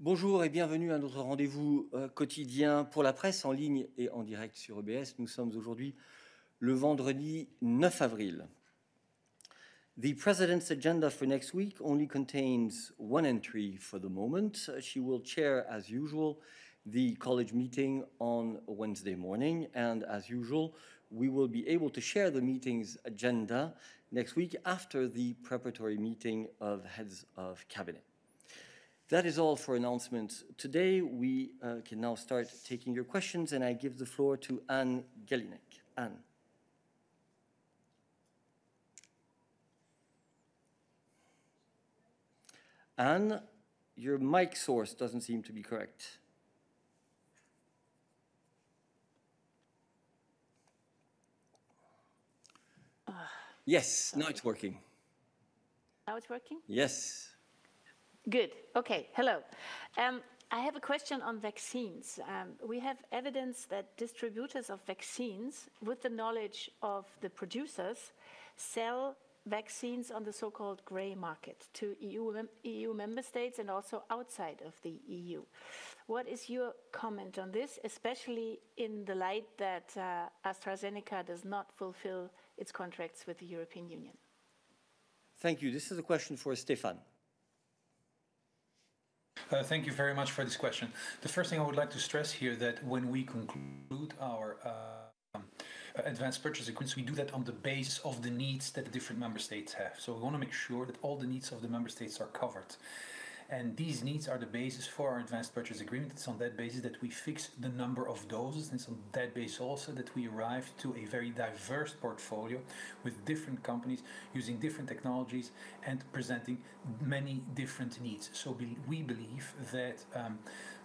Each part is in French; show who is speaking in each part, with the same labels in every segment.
Speaker 1: Bonjour et bienvenue à notre rendez-vous quotidien pour la presse en ligne et en direct sur EBS. Nous sommes aujourd'hui le vendredi 9 avril. The President's agenda for next week only contains one entry for the moment. She will chair, as usual, the college meeting on Wednesday morning. And as usual, we will be able to share the meeting's agenda next week after the preparatory meeting of heads of cabinet. That is all for announcements today. We can now start taking your questions, and I give the floor to Anne Gelinek. Anne. Anne, your mic source doesn't seem to be correct. Yes, now it's working.
Speaker 2: Now it's working?
Speaker 1: Yes.
Speaker 2: Good. Okay. Hello. I have a question on vaccines. We have evidence that distributors of vaccines, with the knowledge of the producers, sell vaccines on the so-called grey market to EU member states and also outside of the EU. What is your comment on this, especially in the light that AstraZeneca does not fulfill its contracts with the European Union?
Speaker 3: Thank you. This is a question for Stefan.
Speaker 4: Thank you very much for this question. The first thing I would like to stress here that when we conclude our advanced purchase agreements, we do that on the basis of the needs that the different member states have. So we want to make sure that all the needs of the member states are covered. And these needs are the basis for our advanced purchase agreement. It's on that basis that we fix the number of doses. And it's on that basis also that we arrive to a very diverse portfolio with different companies using different technologies and presenting many different needs. So we believe that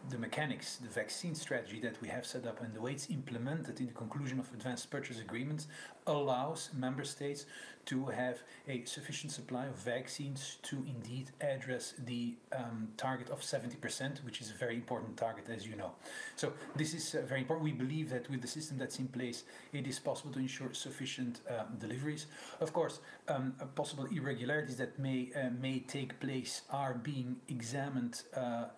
Speaker 4: the mechanics, the vaccine strategy that we have set up and the way it's implemented in the conclusion of advanced purchase agreements allows member states to have a sufficient supply of vaccines to indeed address the target of 70%, which is a very important target, as you know. So this is very important. We believe that with the system that's in place, it is possible to ensure sufficient deliveries. Of course, possible irregularities that may take place are being examined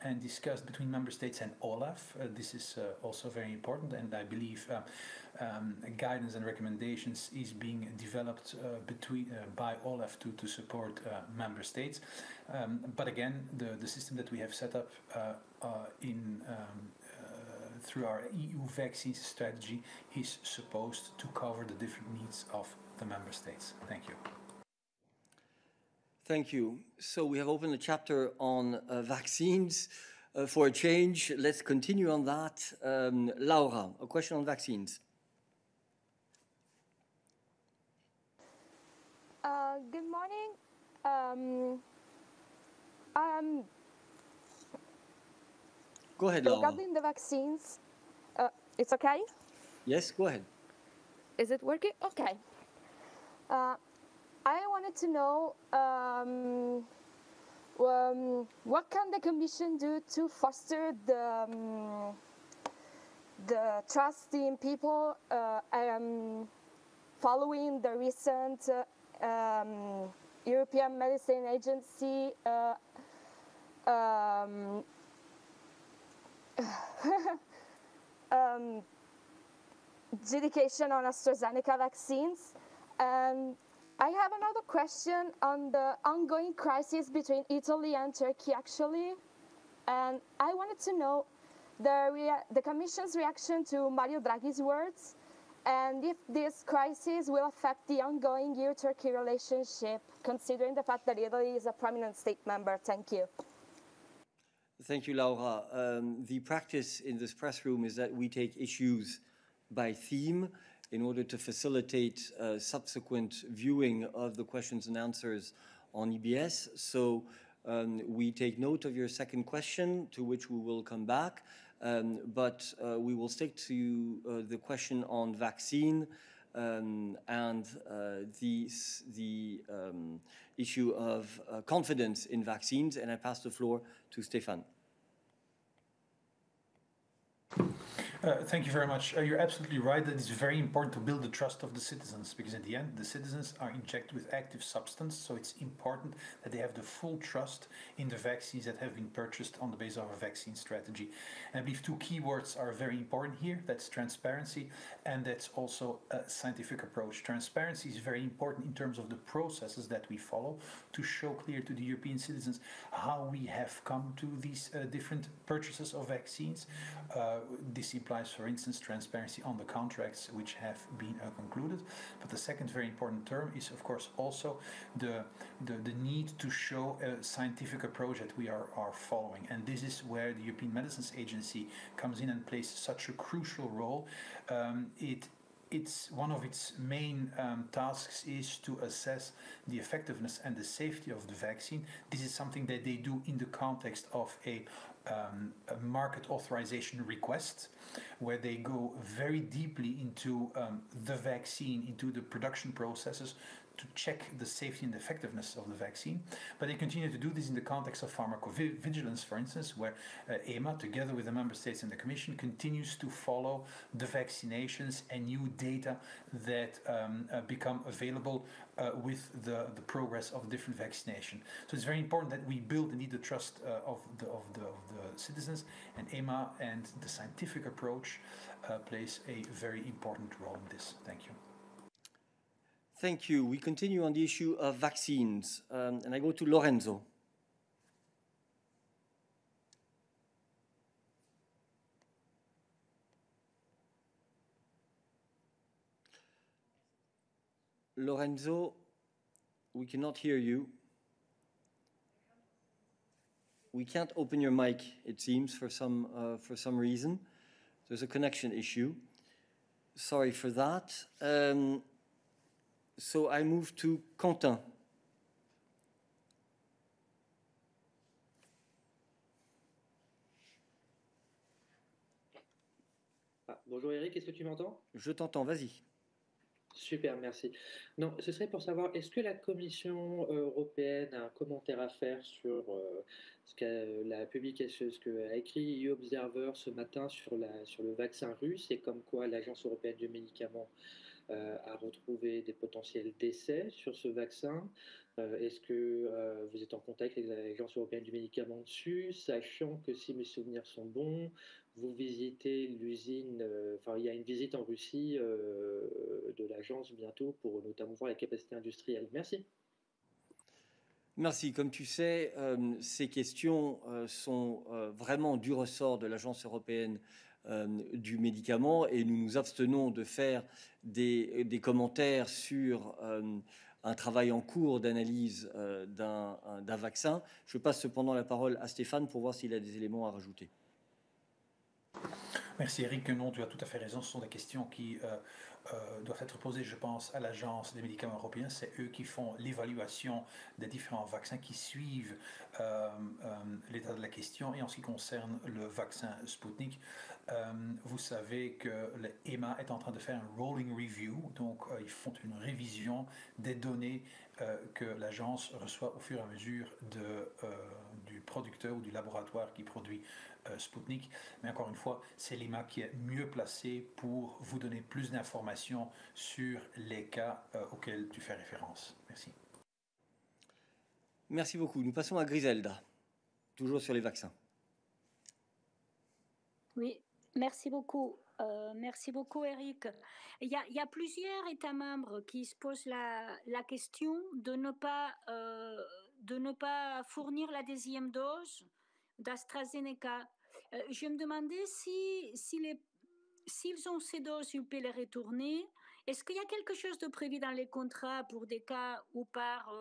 Speaker 4: and discussed between member states and OLAF. This is also very important, and I believe guidance and recommendations is being developed by OLAF to support member states. But again, the system that we have set up through our EU vaccines strategy is supposed to cover the different needs of the member states. Thank you.
Speaker 1: Thank you. So we have opened a chapter on vaccines. For a change, let's continue on that. Laura, a question on vaccines.
Speaker 5: Good morning.
Speaker 1: Go ahead, Laura.
Speaker 5: Regarding the vaccines, it's okay?
Speaker 1: Yes, go ahead.
Speaker 5: Is it working? Okay. I wanted to know what can the Commission do to foster the trust in people following the recent European Medicine Agency adjudication on AstraZeneca vaccines. And I have another question on the ongoing crisis between Italy and Turkey, actually. And I wanted to know the Commission's reaction to Mario Draghi's words, and if this crisis will affect the ongoing EU-Turkey relationship, considering the fact that Italy is a prominent state member. Thank you.
Speaker 1: Thank you, Laura. The practice in this press room is that we take issues by theme in order to facilitate subsequent viewing of the questions and answers on EBS. So we take note of your second question, to which we will come back. But we will stick to the question on vaccine and the issue of confidence in vaccines. And I pass the floor to Stefan.
Speaker 4: Thank you very much. You're absolutely right that it's very important to build the trust of the citizens, because in the end, the citizens are injected with active substance, so it's important that they have the full trust in the vaccines that have been purchased on the basis of a vaccine strategy. And I believe two keywords are very important here. That's transparency, and that's also a scientific approach. Transparency is very important in terms of the processes that we follow to show clear to the European citizens how we have come to these different purchases of vaccines. This implies, for instance, transparency on the contracts which have been concluded. But the second very important term is, of course, also the need to show a scientific approach that we are following. And this is where the European Medicines Agency comes in and plays such a crucial role. It's one of its main tasks is to assess the effectiveness and the safety of the vaccine. This is something that they do in the context of a market authorization request, where they go very deeply into the vaccine, into the production processes, to check the safety and effectiveness of the vaccine. But they continue to do this in the context of pharmacovigilance, for instance, where EMA, together with the member states and the Commission, continues to follow the vaccinations and new data that become available with the progress of different vaccination. So it's very important that we build indeed the trust of the citizens, and EMA and the scientific approach plays a very important role in this. Thank you.
Speaker 1: Thank you. We continue on the issue of vaccines, and I go to Lorenzo. Lorenzo, we cannot hear you. We can't open your mic, it seems, for some reason. There's a connection issue. Sorry for that. So I move to Quentin.
Speaker 6: Ah, bonjour Eric, est-ce que tu m'entends?
Speaker 1: Je t'entends, vas-y.
Speaker 6: Super, merci. Non, ce serait pour savoir, est-ce que la Commission européenne a un commentaire à faire sur ce qu'a écrit EU Observer ce matin sur le vaccin russe, et comme quoi l'Agence européenne du médicament a retrouvé des potentiels décès sur ce vaccin? Est-ce que vous êtes en contact avec l'Agence européenne du médicament dessus, sachant que si mes souvenirs sont bons, vous visitez l'usine, il y a une visite en Russie de l'agence bientôt pour notamment voir la capacité industrielle. Merci.
Speaker 1: Merci. Comme tu sais, ces questions sont vraiment du ressort de l'Agence européenne du médicament, et nous nous abstenons de faire des commentaires sur un travail en cours d'analyse d'un vaccin. Je passe cependant la parole à Stéphane pour voir s'il a des éléments à rajouter.
Speaker 4: Merci Eric. Non, tu as tout à fait raison. Ce sont des questions qui doivent être posées, je pense, à l'Agence des médicaments européens. C'est eux qui font l'évaluation des différents vaccins, qui suivent l'état de la question. Et en ce qui concerne le vaccin Sputnik, vous savez que l'EMA est en train de faire un rolling review. Donc, ils font une révision des données que l'agence reçoit au fur et à mesure du producteur ou du laboratoire qui produit Sputnik. Mais encore une fois, c'est l'EMA qui est mieux placé pour vous donner plus d'informations sur les cas auxquels tu fais référence. Merci.
Speaker 1: Merci beaucoup. Nous passons à Griselda, toujours sur les vaccins.
Speaker 7: Oui, merci beaucoup. Merci beaucoup, Eric. Il y a plusieurs États membres qui se posent la question de ne pas fournir la deuxième dose d'AstraZeneca. Je me demandais s'ils ont ces doses, ils peuvent les retourner. Est-ce qu'il y a quelque chose de prévu dans les contrats pour des cas où par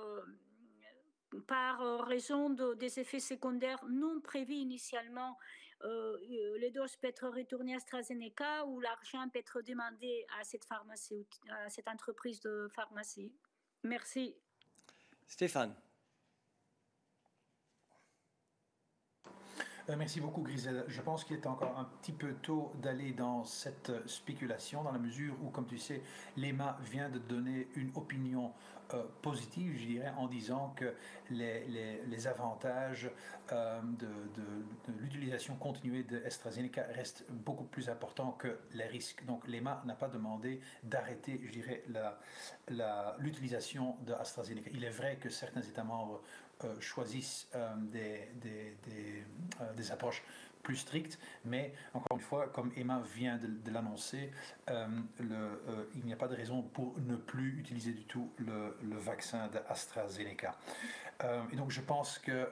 Speaker 7: raison des effets secondaires non prévus initialement, les doses peuvent être retournées à AstraZeneca, ou l'argent peut être demandé à cette entreprise de pharmacie? Merci.
Speaker 1: Stéphane.
Speaker 4: Merci beaucoup, Grisel. Je pense qu'il est encore un petit peu tôt d'aller dans cette spéculation, dans la mesure où, comme tu sais, l'EMA vient de donner une opinion positive, je dirais, en disant que les avantages de l'utilisation continuée de AstraZeneca restent beaucoup plus importants que les risques. Donc l'EMA n'a pas demandé d'arrêter, je dirais, l'utilisation de AstraZeneca. Il est vrai que certains États membres choisissent des approches plus strictes, mais encore une fois, comme Emma vient de l'annoncer, il n'y a pas de raison pour ne plus utiliser du tout le vaccin d'AstraZeneca. Et donc je pense que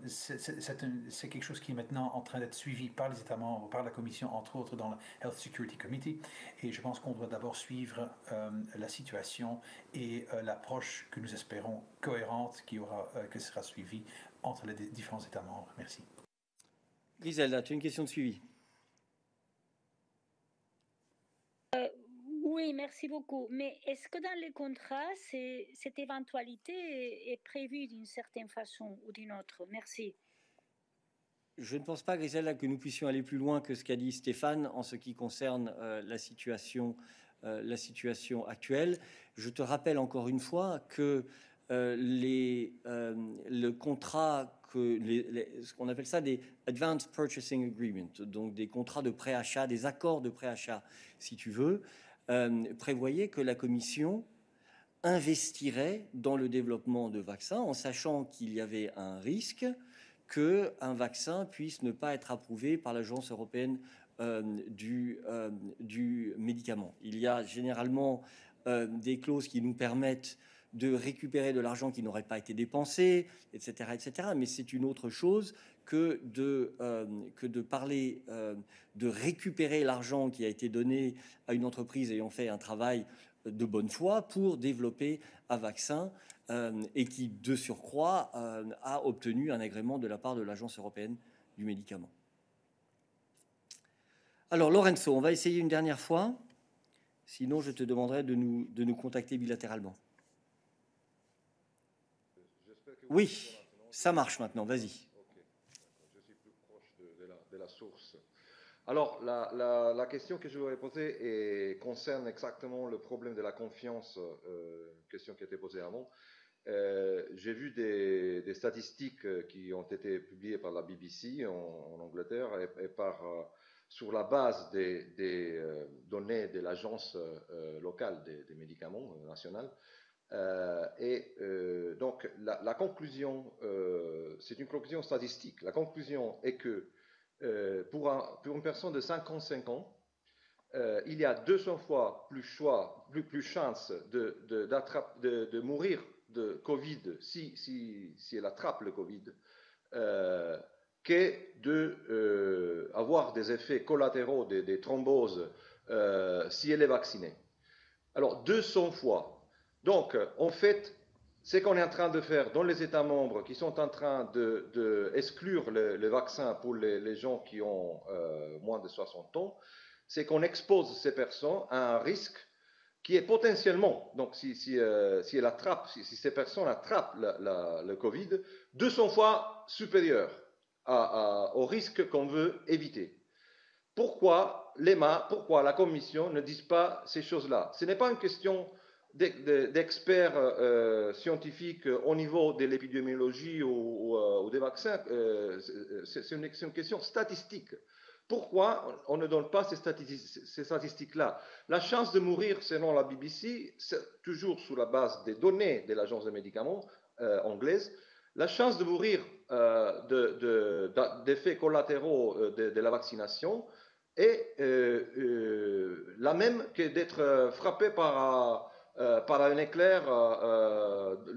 Speaker 4: c'est quelque chose qui est maintenant en train d'être suivi par les États membres, par la Commission, entre autres dans le Health Security Committee, et je pense qu'on doit d'abord suivre la situation et l'approche que nous espérons cohérente que sera suivie entre les différents États membres. Merci.
Speaker 1: Griselda, tu as une question de suivi?
Speaker 7: Oui, merci beaucoup. Mais est-ce que dans les contrats, cette éventualité est prévue d'une certaine façon ou d'une autre? Merci.
Speaker 1: Je ne pense pas, Griselda, que nous puissions aller plus loin que ce qu'a dit Stéphane en ce qui concerne la situation actuelle. Je te rappelle encore une fois que le contrat, ce qu'on appelle ça des Advanced Purchasing Agreements, donc des contrats de préachat, des accords de préachat, si tu veux, prévoyait que la Commission investirait dans le développement de vaccins en sachant qu'il y avait un risque qu'un vaccin puisse ne pas être approuvé par l'Agence européenne du médicament. Il y a généralement des clauses qui nous permettent de récupérer de l'argent qui n'aurait pas été dépensé, etc., etc. Mais c'est une autre chose que de parler de récupérer l'argent qui a été donné à une entreprise ayant fait un travail de bonne foi pour développer un vaccin et qui, de surcroît, a obtenu un agrément de la part de l'Agence européenne du médicament. Alors, Lorenzo, on va essayer une dernière fois. Sinon, je te demanderai de nous contacter bilatéralement. Oui, ça marche maintenant, vas-y.
Speaker 8: Okay. Je suis plus proche de la source. Alors, la question que je voudrais poser concerne exactement le problème de la confiance, question qui a été posée avant. J'ai vu des statistiques qui ont été publiées par la BBC en Angleterre et sur la base des données de l'agence locale des médicaments nationale. Donc, la conclusion, c'est une conclusion statistique. La conclusion est que pour une personne de 55 ans, il y a 200 fois plus chance de mourir de Covid si elle attrape le Covid que d'avoir des effets collatéraux, des thromboses si elle est vaccinée. Alors, 200 fois. Donc, en fait, ce qu'on est en train de faire dans les États membres qui sont en train d'exclure le vaccin pour les gens qui ont moins de 60 ans, c'est qu'on expose ces personnes à un risque qui est potentiellement, donc si ces personnes attrapent le Covid, 200 fois supérieur au risque qu'on veut éviter. Pourquoi l'EMA, pourquoi la Commission ne disent pas ces choses-là? Ce n'est pas une question d'experts scientifiques au niveau de l'épidémiologie ou des vaccins, c'est une question statistique. Pourquoi on ne donne pas ces statistiques-là? La chance de mourir, selon la BBC, c'est toujours sous la base des données de l'Agence des médicaments anglaise, la chance de mourir d'effets collatéraux de la vaccination est la même que d'être frappé par un éclair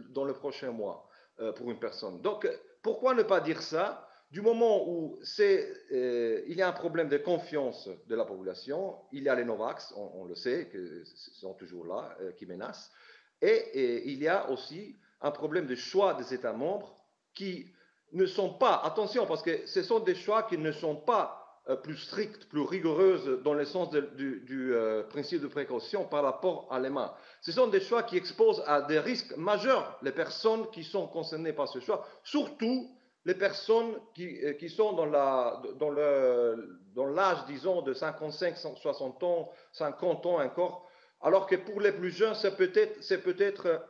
Speaker 8: dans le prochain mois pour une personne. Donc, pourquoi ne pas dire ça du moment où il y a un problème de confiance de la population, il y a les Novax, on le sait, que sont toujours là, qui menacent, et il y a aussi un problème de choix des États membres qui ne sont pas, attention, parce que ce sont des choix qui ne sont pas plus strictes, plus rigoureuses dans le sens du principe de précaution par rapport à l'EMA. Ce sont des choix qui exposent à des risques majeurs les personnes qui sont concernées par ce choix, surtout les personnes qui sont dans l'âge, disons, de 55, 60 ans, 50 ans encore, alors que pour les plus jeunes, c'est peut-être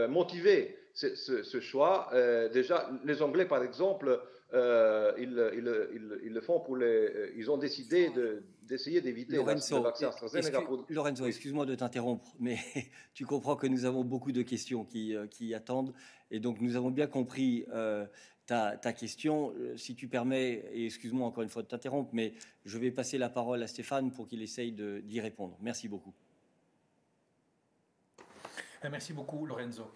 Speaker 8: motivé ce choix. Déjà, les Anglais, par exemple, ils le font pour les. Ils ont décidé d'essayer d'éviter le vaccin AstraZeneca.
Speaker 1: Lorenzo,
Speaker 8: Oui.
Speaker 1: excuse-moi de t'interrompre, mais tu comprends que nous avons beaucoup de questions qui attendent, et donc nous avons bien compris ta question. Si tu permets, et excuse-moi encore une fois de t'interrompre, mais je vais passer la parole à Stéphane pour qu'il essaye d'y répondre. Merci beaucoup.
Speaker 4: Merci beaucoup, Lorenzo.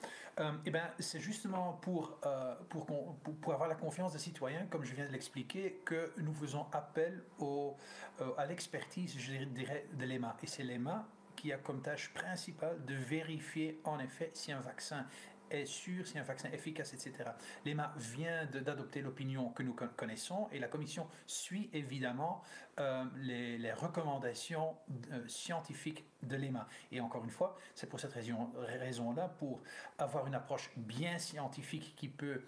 Speaker 4: C'est justement pour avoir la confiance des citoyens, comme je viens de l'expliquer, que nous faisons appel à l'expertise, je dirais, de l'EMA. Et c'est l'EMA qui a comme tâche principale de vérifier en effet si un vaccin est sûr, si un vaccin est efficace, etc. L'EMA vient d'adopter l'opinion que nous connaissons et la Commission suit évidemment les recommandations scientifiques de l'EMA. Et encore une fois, c'est pour cette raison-là, pour avoir une approche bien scientifique qui peut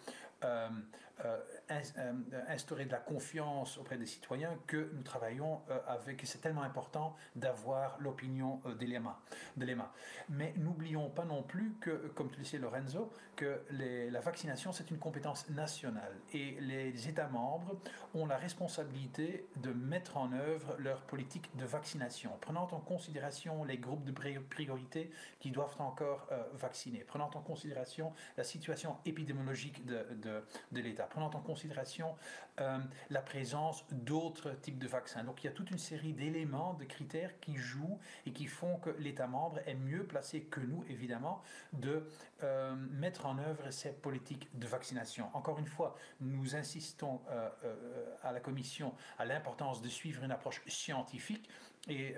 Speaker 4: instaurer de la confiance auprès des citoyens, que nous travaillons avec. C'est tellement important d'avoir l'opinion de l'EMA. Mais n'oublions pas non plus que, comme tu le sais, Lorenzo, que la vaccination, c'est une compétence nationale et les États membres ont la responsabilité de mettre en œuvre leur politique de vaccination, prenant en considération les groupes de priorité qui doivent encore vacciner, prenant en considération la situation épidémiologique de l'État, prenant en considération la présence d'autres types de vaccins. Donc il y a toute une série d'éléments, de critères qui jouent et qui font que l'État membre est mieux placé que nous, évidemment, de mettre en œuvre ces politiques de vaccination. Encore une fois, nous insistons à la Commission à l'importance de suivre une approche scientifique et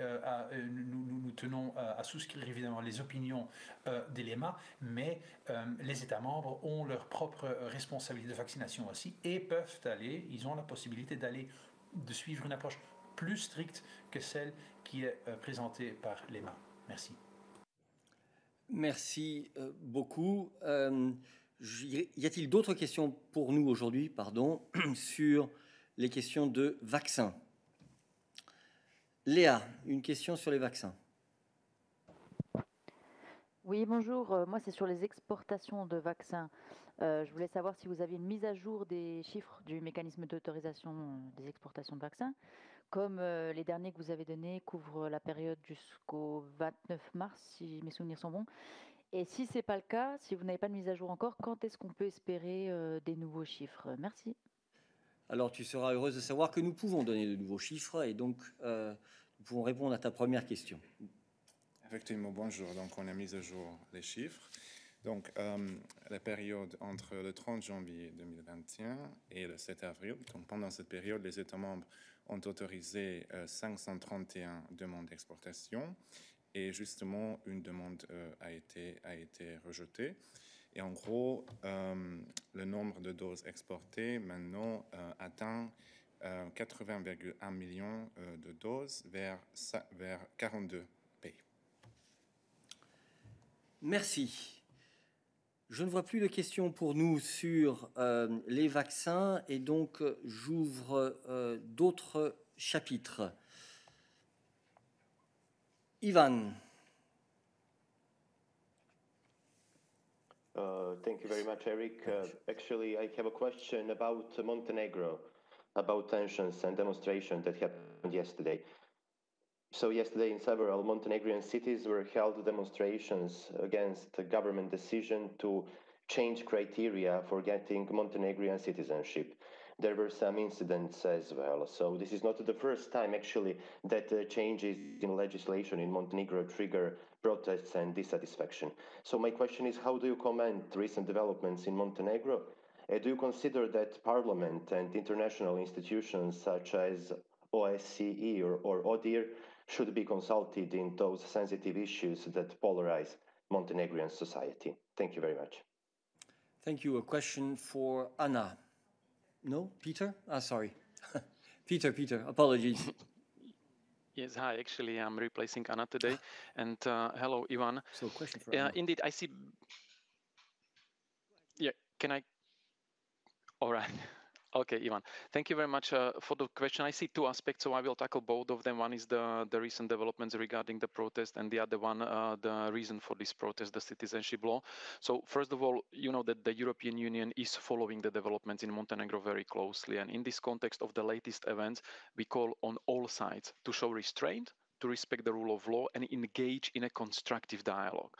Speaker 4: nous tenons à souscrire évidemment les opinions de l'EMA, mais les États membres ont leur propre responsabilité de vaccination aussi et ils ont la possibilité de suivre une approche plus stricte que celle qui est présentée par l'EMA. Merci.
Speaker 1: Merci beaucoup. Y a-t-il d'autres questions pour nous aujourd'hui, sur les questions de vaccins? Léa, une question sur les vaccins.
Speaker 9: Oui, bonjour. Moi, c'est sur les exportations de vaccins. Je voulais savoir si vous aviez une mise à jour des chiffres du mécanisme d'autorisation des exportations de vaccins. Comme les derniers que vous avez donnés couvrent la période jusqu'au 29 mars, si mes souvenirs sont bons. Et si ce n'est pas le cas, si vous n'avez pas de mise à jour encore, quand est-ce qu'on peut espérer des nouveaux chiffres? Merci.
Speaker 1: Alors, tu seras heureuse de savoir que nous pouvons donner de nouveaux chiffres et donc nous pouvons répondre à ta première question.
Speaker 10: Effectivement, bonjour. Donc, on a mis à jour les chiffres. Donc, la période entre le 30 janvier 2021 et le 7 avril, donc pendant cette période, les États membres ont autorisé 531 demandes d'exportation et justement, une demande a été rejetée. Et en gros, le nombre de doses exportées maintenant atteint 80,1 millions de doses vers 42 pays.
Speaker 1: Merci. Je ne vois plus de questions pour nous sur les vaccins et donc j'ouvre d'autres chapitres. Ivan.
Speaker 11: Thank you very much, Eric. Actually, I have a question about Montenegro, about tensions and demonstrations that happened yesterday. So yesterday in several Montenegrin cities were held demonstrations against the government decision to change criteria for getting Montenegrin citizenship. There were some incidents as well. So this is not the first time actually that changes in legislation in Montenegro trigger protests and dissatisfaction. So my question is, how do you comment recent developments in Montenegro? Do you consider that Parliament and international institutions such as OSCE or ODIHR should be consulted in those sensitive issues that polarize Montenegrin society? Thank you very much.
Speaker 1: Thank you. A question for Anna. No, Peter? Sorry. Peter, apologies.
Speaker 12: Yes, hi. Actually, I'm replacing Anna today. And hello, Ivan.
Speaker 1: So, question for Anna.
Speaker 12: Indeed, I see. Yeah, can I? All right. Okay, Ivan, thank you very much for the question. I see two aspects, so I will tackle both of them. One is the recent developments regarding the protest, and the other one, the reason for this protest, the citizenship law. So first of all, you know that the European Union is following the developments in Montenegro very closely. And in this context of the latest events, we call on all sides to show restraint, to respect the rule of law, and engage in a constructive dialogue.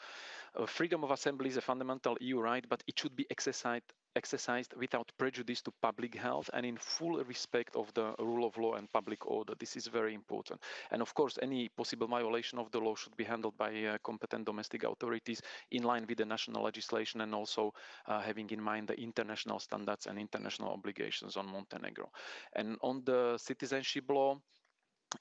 Speaker 12: Freedom of assembly is a fundamental EU right, but it should be exercised without prejudice to public health and in full respect of the rule of law and public order. This is very important. And of course, any possible violation of the law should be handled by competent domestic authorities in line with the national legislation, and also having in mind the international standards and international obligations on Montenegro. And on the citizenship law,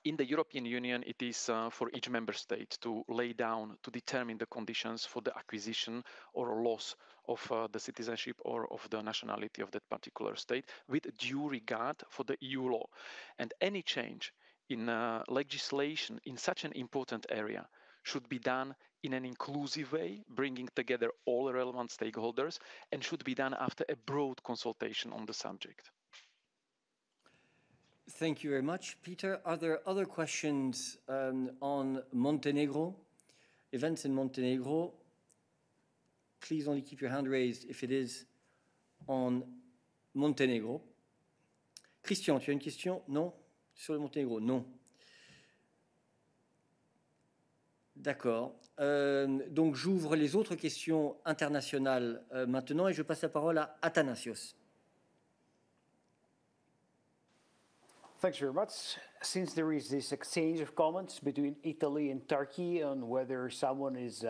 Speaker 12: in the European Union, it is for each member state to lay down, to determine the conditions for the acquisition or loss of the citizenship or of the nationality of that particular state, with due regard for the EU law. And any change in legislation in such an important area should be done in an inclusive way, bringing together all relevant stakeholders, and should be done after a broad consultation on the subject.
Speaker 1: Thank you very much, Peter. Are there other questions on Montenegro, events in Montenegro? Please only keep your hand raised if it is on Montenegro. Christian, tu as une question? Non? Sur le Monténégro? Non. D'accord. Donc j'ouvre les autres questions internationales maintenant et je passe la parole à Athanasios.
Speaker 13: Thanks very much. Since there is this exchange of comments between Italy and Turkey on whether someone is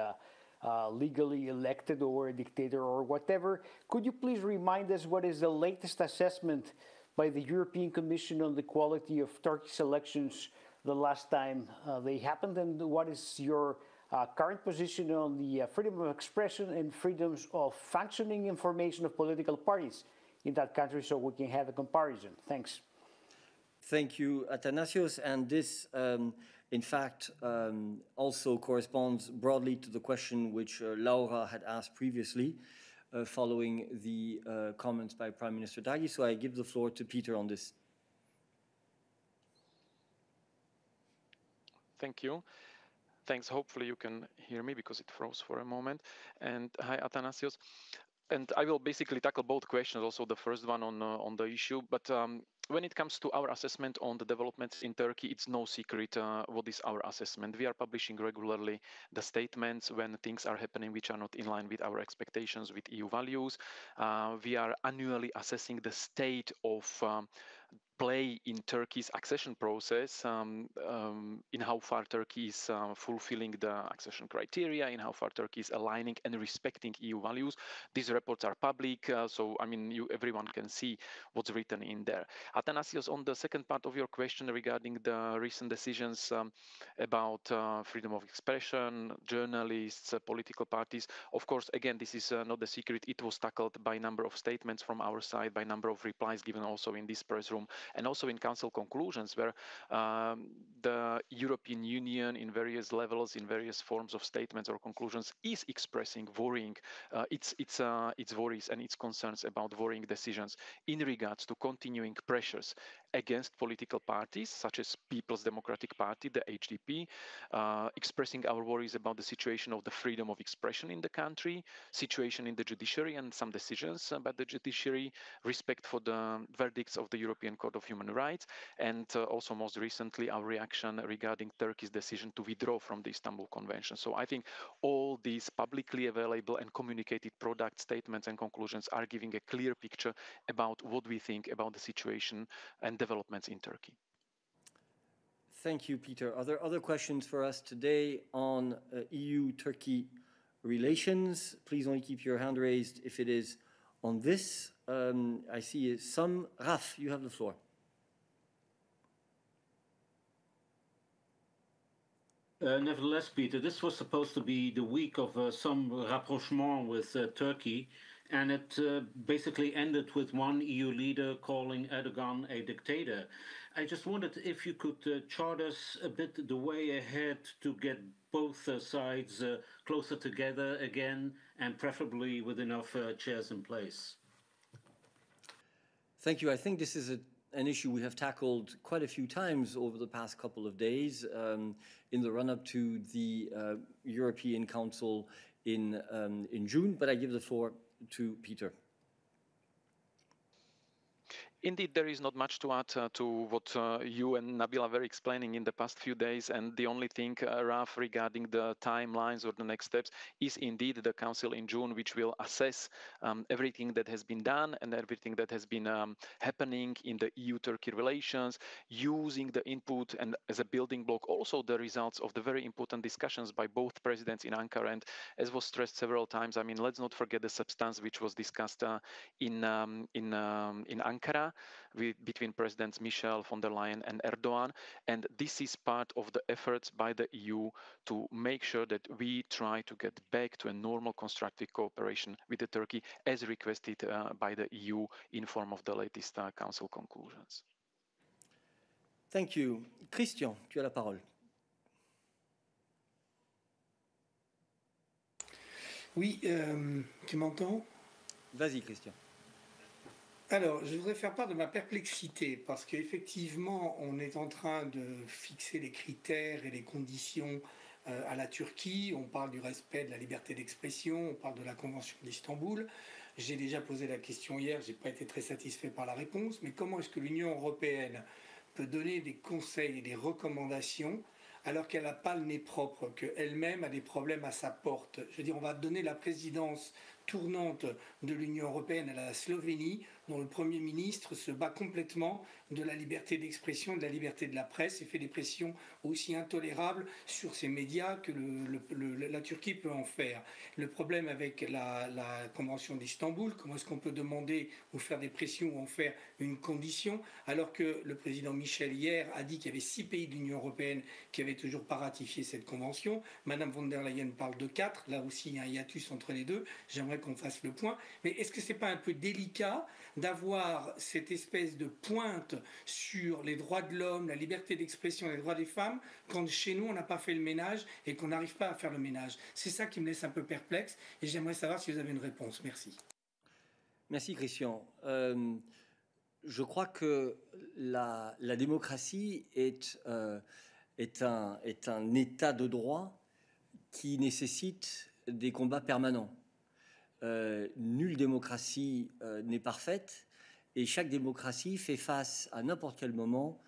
Speaker 13: legally elected or a dictator or whatever, could you please remind us what is the latest assessment by the European Commission on the quality of Turkey's elections the last time they happened, and what is your current position on the freedom of expression and freedoms of functioning information of political parties in that country, so we can have a comparison? Thanks.
Speaker 1: Thank you, Athanasios. And this, in fact, also corresponds broadly to the question which Laura had asked previously, following the comments by Prime Minister Draghi. So I give the floor to Peter on this.
Speaker 12: Thank you. Thanks. Hopefully you can hear me because it froze for a moment. And hi, Athanasios. And I will basically tackle both questions, also the first one on the issue. But when it comes to our assessment on the developments in Turkey, it's no secret what is our assessment. We are publishing regularly the statements when things are happening which are not in line with our expectations, with EU values. We are annually assessing the state of play in Turkey's accession process, in how far Turkey is fulfilling the accession criteria, in how far Turkey is aligning and respecting EU values. These reports are public, so I mean, everyone can see what's written in there. Athanasios, on the second part of your question regarding the recent decisions about freedom of expression, journalists, political parties, of course, again, this is not a secret. It was tackled by a number of statements from our side, by a number of replies given also in this press room, and also in Council conclusions, where the European Union in various levels, in various forms of statements or conclusions, is expressing worrying its worries and its concerns about worrying decisions in regards to continuing pressures against political parties such as People's Democratic Party, the HDP, expressing our worries about the situation of the freedom of expression in the country, situation in the judiciary and some decisions by the judiciary, respect for the verdicts of the European Court of Human Rights, and also most recently our reaction regarding Turkey's decision to withdraw from the Istanbul Convention. So I think all these publicly available and communicated product statements and conclusions are giving a clear picture about what we think about the situation and developments in Turkey.
Speaker 1: Thank you, Peter. Are there other questions for us today on EU-Turkey relations? Please only keep your hand raised if it is on this. I see some. Raf, you have the floor.
Speaker 14: Nevertheless, Peter, this was supposed to be the week of some rapprochement with Turkey, and it basically ended with one EU leader calling Erdogan a dictator. I just wondered if you could chart us a bit the way ahead to get both sides closer together again, and preferably with enough chairs in place.
Speaker 1: Thank you. I think this is an issue we have tackled quite a few times over the past couple of days in the run-up to the European Council in June, but I give the floor to Peter.
Speaker 12: Indeed, there is not much to add to what you and Nabila were explaining in the past few days. And the only thing, Raf, regarding the timelines or the next steps is indeed the Council in June, which will assess everything that has been done and everything that has been happening in the EU-Turkey relations, using the input and as a building block also the results of the very important discussions by both presidents in Ankara. And as was stressed several times, I mean, let's not forget the substance which was discussed in Ankara between Presidents Michel, von der Leyen and Erdogan. And this is part of the efforts by the EU to make sure that we try to get back to a normal constructive cooperation with Turkey as requested by the EU in form of the latest Council conclusions.
Speaker 1: Thank you. Christian, tu as la parole.
Speaker 15: Oui, tu m'entends?
Speaker 1: Vas-y, Christian.
Speaker 15: Alors, je voudrais faire part de ma perplexité parce qu'effectivement, on est en train de fixer les critères et les conditions à la Turquie. On parle du respect de la liberté d'expression, on parle de la Convention d'Istanbul. J'ai déjà posé la question hier, je n'ai pas été très satisfait par la réponse, mais comment est-ce que l'Union européenne peut donner des conseils et des recommandations alors qu'elle n'a pas le nez propre, qu'elle-même a des problèmes à sa porte? Je veux dire, on va donner la présidence tournante de l'Union européenne à la Slovénie, dont le Premier ministre se bat complètement de la liberté d'expression, de la liberté de la presse et fait des pressions aussi intolérables sur ces médias que la Turquie peut en faire. Le problème avec la Convention d'Istanbul, comment est-ce qu'on peut demander ou faire des pressions ou en faire une condition, alors que le président Michel hier a dit qu'il y avait 6 pays de l'Union européenne qui n'avaient toujours pas ratifié cette convention. Madame von der Leyen parle de 4, là aussi il y a un hiatus entre les deux, j'aimerais qu'on fasse le point. Mais est-ce que c'est pas un peu délicat d'avoir cette espèce de pointe sur les droits de l'homme, la liberté d'expression, les droits des femmes, quand chez nous on n'a pas fait le ménage et qu'on n'arrive pas à faire le ménage? C'est ça qui me laisse un peu perplexe et j'aimerais savoir si vous avez une réponse. Merci.
Speaker 1: Merci Christian. Je crois que la démocratie est un état de droit qui nécessite des combats permanents. Nulle démocratie n'est parfaite et chaque démocratie fait face à n'importe quel moment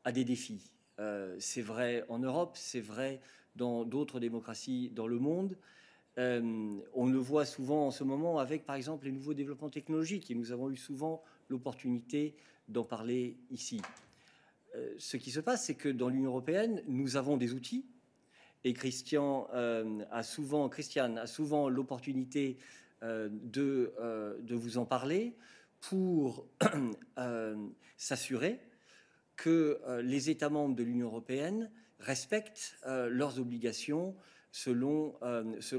Speaker 1: à des défis. C'est vrai en Europe, c'est vrai dans d'autres démocraties dans le monde. On le voit souvent en ce moment avec, par exemple, les nouveaux développements technologiques et nous avons eu souvent l'opportunité d'en parler ici. Ce qui se passe, c'est que dans l'Union européenne, nous avons des outils et Christiane a souvent l'opportunité de vous en parler pour s'assurer que les États membres de l'Union européenne respectent leurs obligations selon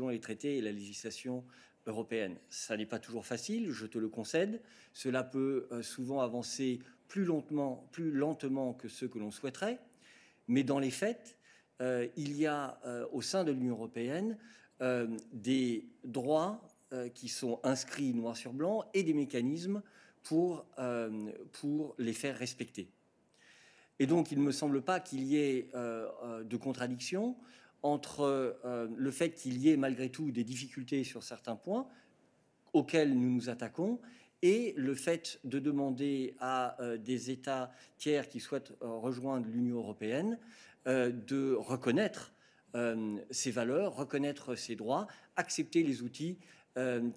Speaker 1: les traités et la législation européenne. Ça n'est pas toujours facile, je te le concède. Cela peut souvent avancer plus lentement que ce que l'on souhaiterait, mais dans les faits, il y a au sein de l'Union européenne des droits qui sont inscrits noir sur blanc et des mécanismes pour les faire respecter. Et donc, il ne me semble pas qu'il y ait de contradiction entre le fait qu'il y ait malgré tout des difficultés sur certains points auxquels nous nous attaquons et le fait de demander à des États tiers qui souhaitent rejoindre l'Union européenne de reconnaître ces valeurs, reconnaître ces droits, accepter les outils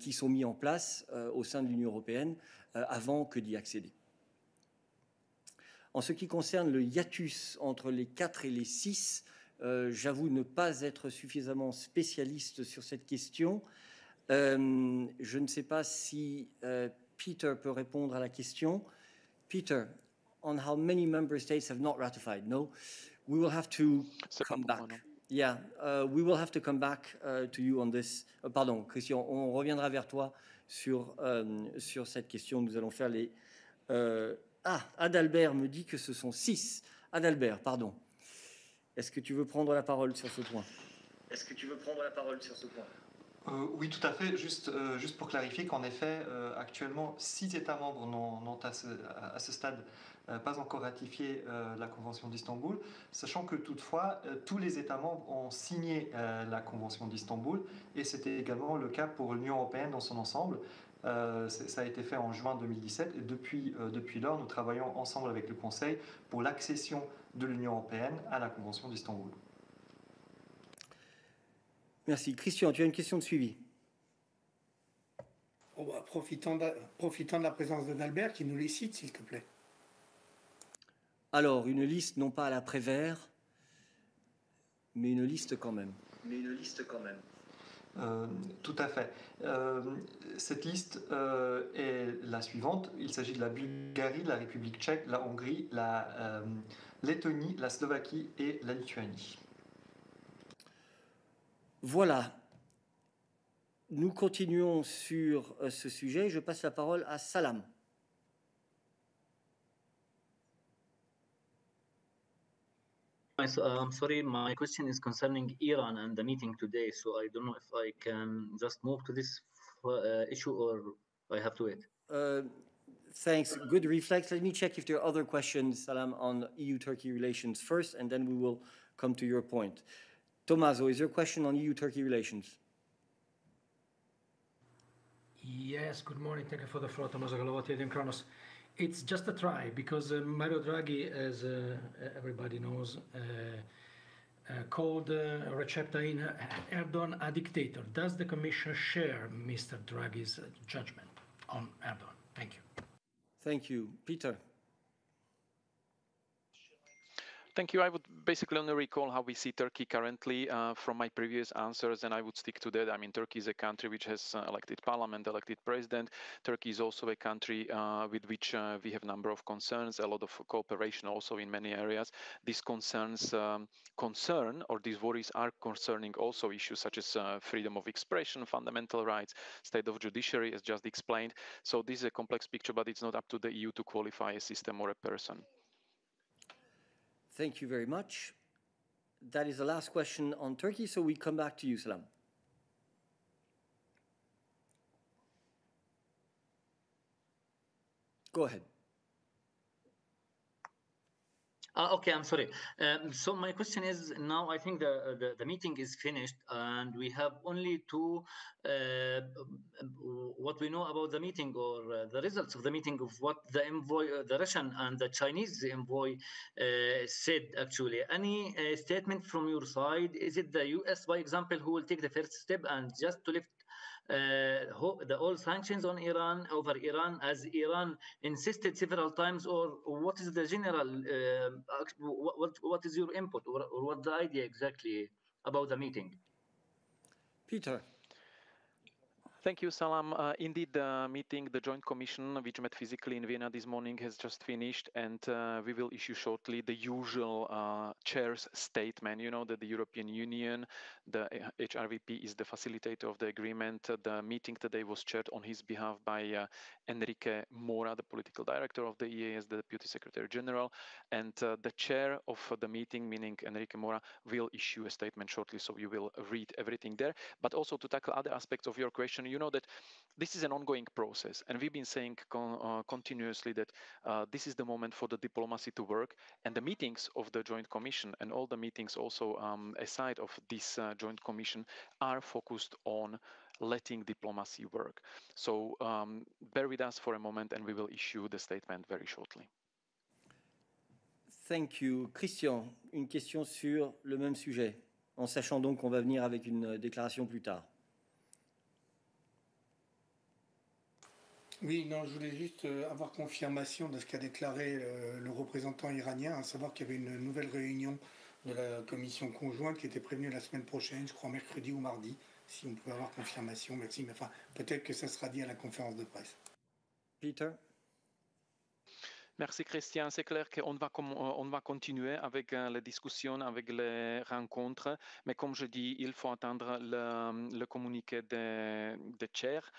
Speaker 1: qui sont mis en place au sein de l'Union européenne avant que d'y accéder. En ce qui concerne le hiatus entre les 4 et les 6, j'avoue ne pas être suffisamment spécialiste sur cette question. Je ne sais pas si Peter peut répondre à la question. Peter, on how many member states have not ratified? No, we will have to come back. Yeah, we will have to come back to you on this. Pardon, Christian, on reviendra vers toi sur cette question. Nous allons faire les... Adalbert me dit que ce sont 6. Adalbert, pardon. Est-ce que tu veux prendre la parole sur ce point?
Speaker 16: Oui, tout à fait. Juste pour clarifier qu'en effet, actuellement, 6 États membres n'ont à ce stade pas encore ratifié la Convention d'Istanbul, sachant que toutefois, tous les États membres ont signé la Convention d'Istanbul, et c'était également le cas pour l'Union européenne dans son ensemble. Ça a été fait en juin 2017, et depuis lors, nous travaillons ensemble avec le Conseil pour l'accession de l'Union européenne à la Convention d'Istanbul.
Speaker 1: Merci. Christian, tu as une question de suivi.
Speaker 15: Profitant de la présence de Dalbert, qui nous les cite, s'il te plaît.
Speaker 1: Alors, une liste non pas à la Prévert, mais une liste quand même.
Speaker 16: Tout à fait. Cette liste est la suivante. Il s'agit de la Bulgarie, la République tchèque, la Hongrie, la Lettonie, la Slovaquie et la Lituanie.
Speaker 1: Voilà. Nous continuons sur ce sujet. Je passe la parole à Salam.
Speaker 17: I'm sorry, my question is concerning Iran and the meeting today, so I don't know if I can just move to this issue or I have to wait.
Speaker 1: Thanks. Good reflex. Let me check if there are other questions, Salam, on EU-Turkey relations first, and then we will come to your point. Tommaso, is there a question on EU-Turkey relations?
Speaker 18: Yes, good morning. Thank you for the floor, Tommaso Galavati, Edium Kronos. It's just a try, because Mario Draghi, as everybody knows, called Recep Tayyip Erdogan a dictator. Does the Commission share Mr. Draghi's judgment on Erdogan? Thank you.
Speaker 1: Thank you. Peter.
Speaker 12: Thank you. I would basically only recall how we see Turkey currently from my previous answers, and I would stick to that. I mean, Turkey is a country which has elected parliament, elected president. Turkey is also a country with which we have a number of concerns, a lot of cooperation also in many areas. These concerns or these worries are concerning also issues such as freedom of expression, fundamental rights, state of judiciary, as just explained. So this is a complex picture, but it's not up to the EU to qualify a system or a person.
Speaker 1: Thank you very much. That is the last question on Turkey, so we come back to you, Salam. Go ahead.
Speaker 17: Okay, I'm sorry. So my question is, now I think the meeting is finished, and we have only to what we know about the meeting, or the results of the meeting, of what the envoy, the Russian and the Chinese envoy said. Actually, any statement from your side? Is it the US, by example, who will take the first step and just to lift all sanctions on Iran, over Iran, as Iran insisted several times, or what is the general, what is your input, or what the idea exactly about the meeting?
Speaker 1: Peter.
Speaker 12: Thank you, Salam. Indeed, the meeting, the Joint Commission, which met physically in Vienna this morning, has just finished, and we will issue shortly the usual chair's statement. You know that the European Union, the HRVP, is the facilitator of the agreement. The meeting today was chaired on his behalf by Enrique Mora, the political director of the EAS, the Deputy Secretary General, and the chair of the meeting, meaning Enrique Mora, will issue a statement shortly, so you will read everything there. But also to tackle other aspects of your question, you know that this is an ongoing process, and we've been saying continuously that this is the moment for the diplomacy to work, and the meetings of the Joint Commission and all the meetings also aside of this Joint Commission are focused on letting diplomacy work. So bear with us for a moment, and we will issue the statement very shortly.
Speaker 1: Thank you. Christian, une question sur le même sujet, en sachant donc qu'on va venir avec une déclaration plus tard.
Speaker 15: Oui, non, je voulais juste avoir confirmation de ce qu'a déclaré le représentant iranien, à savoir qu'il y avait une nouvelle réunion de la commission conjointe qui était prévue la semaine prochaine, je crois mercredi ou mardi, si on pouvait avoir confirmation, merci. Mais enfin, peut-être que ça sera dit à la conférence de presse.
Speaker 1: Peter.
Speaker 12: Merci Christian. C'est clair qu'on va continuer avec les discussions, avec les rencontres, mais comme je dis, il faut attendre le communiqué de chair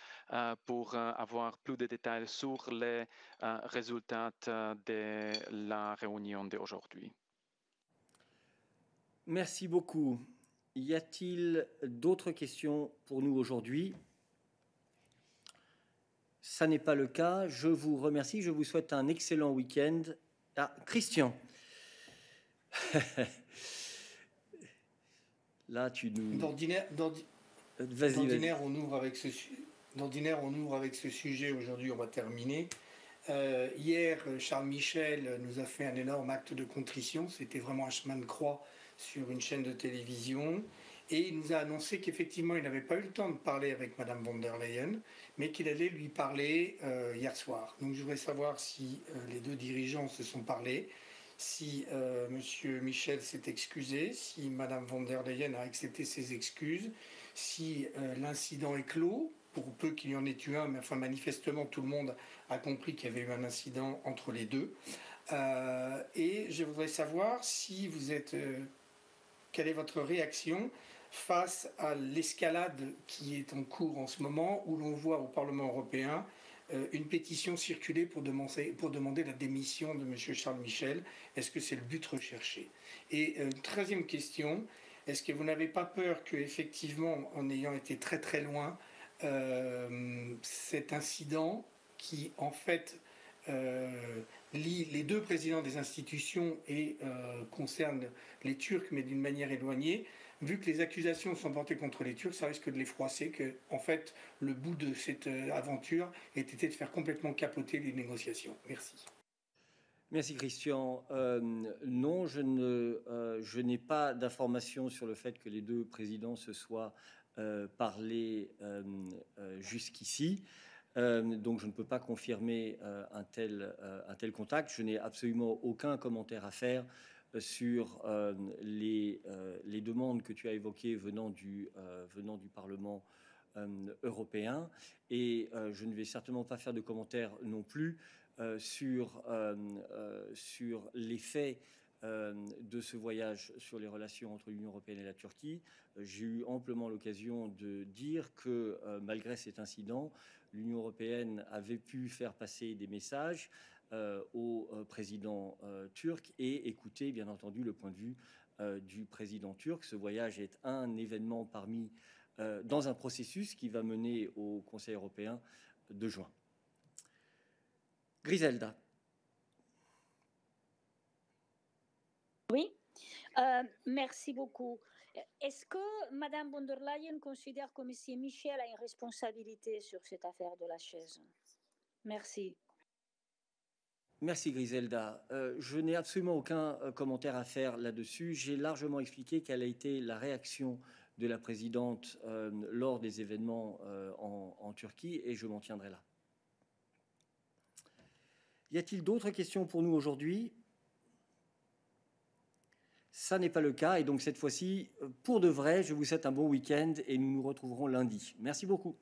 Speaker 12: pour avoir plus de détails sur les résultats de la réunion d'aujourd'hui.
Speaker 1: Merci beaucoup. Y a-t-il d'autres questions pour nous aujourd'hui? Ça n'est pas le cas. Je vous remercie. Je vous souhaite un excellent week-end. Ah, Christian. Là, tu nous...
Speaker 15: D'ordinaire, on ouvre avec ce sujet. Aujourd'hui, on va terminer. Hier, Charles Michel nous a fait un énorme acte de contrition. C'était vraiment un chemin de croix sur une chaîne de télévision. Et il nous a annoncé qu'effectivement, il n'avait pas eu le temps de parler avec Madame von der Leyen, mais qu'il allait lui parler hier soir. Donc je voudrais savoir si les deux dirigeants se sont parlé, si Monsieur Michel s'est excusé, si Madame von der Leyen a accepté ses excuses, si l'incident est clos, pour peu qu'il y en ait eu un, mais enfin manifestement tout le monde a compris qu'il y avait eu un incident entre les deux. Et je voudrais savoir si vous êtes... quelle est votre réaction face à l'escalade qui est en cours en ce moment, où l'on voit au Parlement européen une pétition circuler pour demander la démission de M. Charles Michel? Est-ce que c'est le but recherché? Et une troisième question, est-ce que vous n'avez pas peur qu'effectivement, en ayant été très très loin, cet incident qui en fait lie les deux présidents des institutions et concerne les Turcs, mais d'une manière éloignée, vu que les accusations sont portées contre les Turcs, ça risque de les froisser, que en fait le bout de cette aventure ait été de faire complètement capoter les négociations. Merci.
Speaker 1: Merci Christian. Non, je n'ai pas d'informations sur le fait que les deux présidents se soient parlé jusqu'ici. Donc je ne peux pas confirmer un tel contact. Je n'ai absolument aucun commentaire à faire sur les demandes que tu as évoquées venant du Parlement européen. Et je ne vais certainement pas faire de commentaires non plus sur l'effet de ce voyage sur les relations entre l'Union européenne et la Turquie. J'ai eu amplement l'occasion de dire que malgré cet incident, l'Union européenne avait pu faire passer des messages au président turc et écouter bien entendu le point de vue du président turc. Ce voyage est un événement dans un processus qui va mener au Conseil européen de juin. Griselda.
Speaker 7: Oui, merci beaucoup. Est-ce que Mme von der Leyen considère que M. Michel a une responsabilité sur cette affaire de la chaise? Merci.
Speaker 1: Merci Griselda. Je n'ai absolument aucun commentaire à faire là-dessus. J'ai largement expliqué quelle a été la réaction de la présidente lors des événements en Turquie et je m'en tiendrai là. Y a-t-il d'autres questions pour nous aujourd'hui? Ça n'est pas le cas et donc cette fois-ci, pour de vrai, je vous souhaite un bon week-end et nous nous retrouverons lundi. Merci beaucoup.